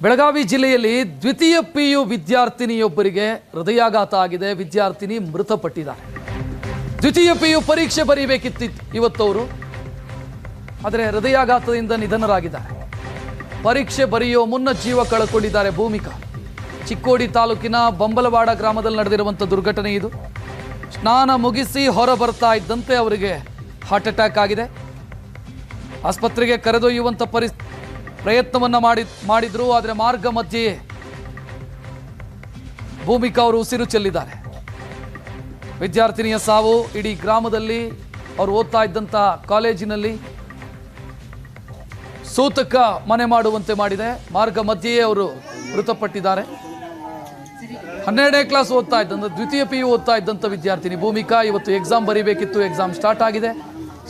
ಬೆಳಗಾವಿ ಜಿಲ್ಲೆಯಲ್ಲಿ ದ್ವಿತೀಯ PU ವಿದ್ಯಾರ್ಥಿನಿಯೊಬ್ಬರಿಗೆ ಹೃದಯಾಘಾತ ಆಗಿದೆ. ವಿದ್ಯಾರ್ಥಿನಿ ಮೃತಪಟ್ಟಿದ್ದಾರೆ. ದ್ವಿತೀಯ PU ಪರೀಕ್ಷೆ ಬರೀಬೇಕಿತ್ತು ಇವತ್ತವರು, ಆದರೆ ಹೃದಯಾಘಾತದಿಂದ ನಿಧನರಾಗಿದ್ದಾರೆ. ಪರೀಕ್ಷೆ ಬರೆಯೋ ಮುನ್ನ ಜೀವ ಕಳೆದುಕೊಂಡಿದ್ದಾರೆ ಭೂಮಿಕಾ. ಚಿಕ್ಕೋಡಿ ತಾಲೂಕಿನ ಬಂಬಲವಾಡ ಗ್ರಾಮದಲ್ಲಿ ನಡೆದಿರುವಂಥ ದುರ್ಘಟನೆ ಇದು. ಸ್ನಾನ ಮುಗಿಸಿ ಹೊರ ಬರ್ತಾ ಇದ್ದಂತೆ ಅವರಿಗೆ ಹಾರ್ಟ್ ಅಟ್ಯಾಕ್ ಆಗಿದೆ. ಆಸ್ಪತ್ರೆಗೆ ಕರೆದೊಯ್ಯುವಂಥ ಪ್ರಯತ್ನವನ್ನು ಮಾಡಿದ್ರು. ಆದರೆ ಮಾರ್ಗ ಮಧ್ಯೆಯೇ ಭೂಮಿಕಾ ಅವರು ಉಸಿರು ಚೆಲ್ಲಿದ್ದಾರೆ. ವಿದ್ಯಾರ್ಥಿನಿಯ ಸಾವು ಇಡೀ ಗ್ರಾಮದಲ್ಲಿ, ಅವರು ಓದ್ತಾ ಇದ್ದಂಥ ಕಾಲೇಜಿನಲ್ಲಿ ಸೂತಕ ಮನೆ ಮಾಡುವಂತೆ ಮಾಡಿದೆ. ಮಾರ್ಗ ಮಧ್ಯೆಯೇ ಅವರು ಮೃತಪಟ್ಟಿದ್ದಾರೆ. 12ನೇ ಕ್ಲಾಸ್ ಓದ್ತಾ ಇದ್ದಂಥ, ದ್ವಿತೀಯ PU ಓದ್ತಾ ಇದ್ದಂಥ ವಿದ್ಯಾರ್ಥಿನಿ ಭೂಮಿಕಾ ಇವತ್ತು ಎಕ್ಸಾಮ್ ಬರೀಬೇಕಿತ್ತು. ಎಕ್ಸಾಮ್ ಸ್ಟಾರ್ಟ್ ಆಗಿದೆ.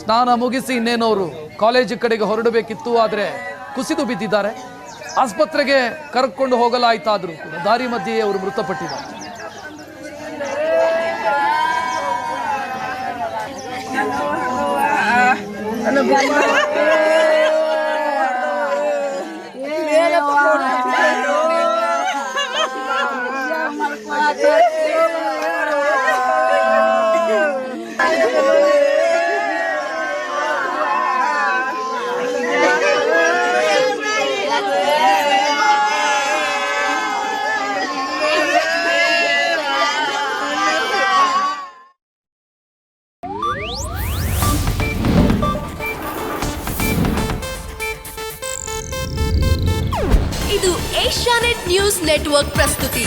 ಸ್ನಾನ ಮುಗಿಸಿ ಇನ್ನೇನು ಅವರು ಕಾಲೇಜು ಕಡೆಗೆ ಹೊರಡಬೇಕಿತ್ತು, ಆದರೆ ಕುಸಿದು ಬಿದ್ದಿದ್ದಾರೆ. ಆಸ್ಪತ್ರೆಗೆ ಕರ್ಕೊಂಡು ಹೋಗಲಾಯಿತಾದರೂ ಕೂಡ ದಾರಿ ಮಧ್ಯೆಯೇ ಅವರು ಮೃತಪಟ್ಟಿದ್ದಾರೆ. ಇದು ಏಷ್ಯಾನೆಟ್ ನ್ಯೂಸ್ ನೆಟ್ವರ್ಕ್ ಪ್ರಸ್ತುತಿ.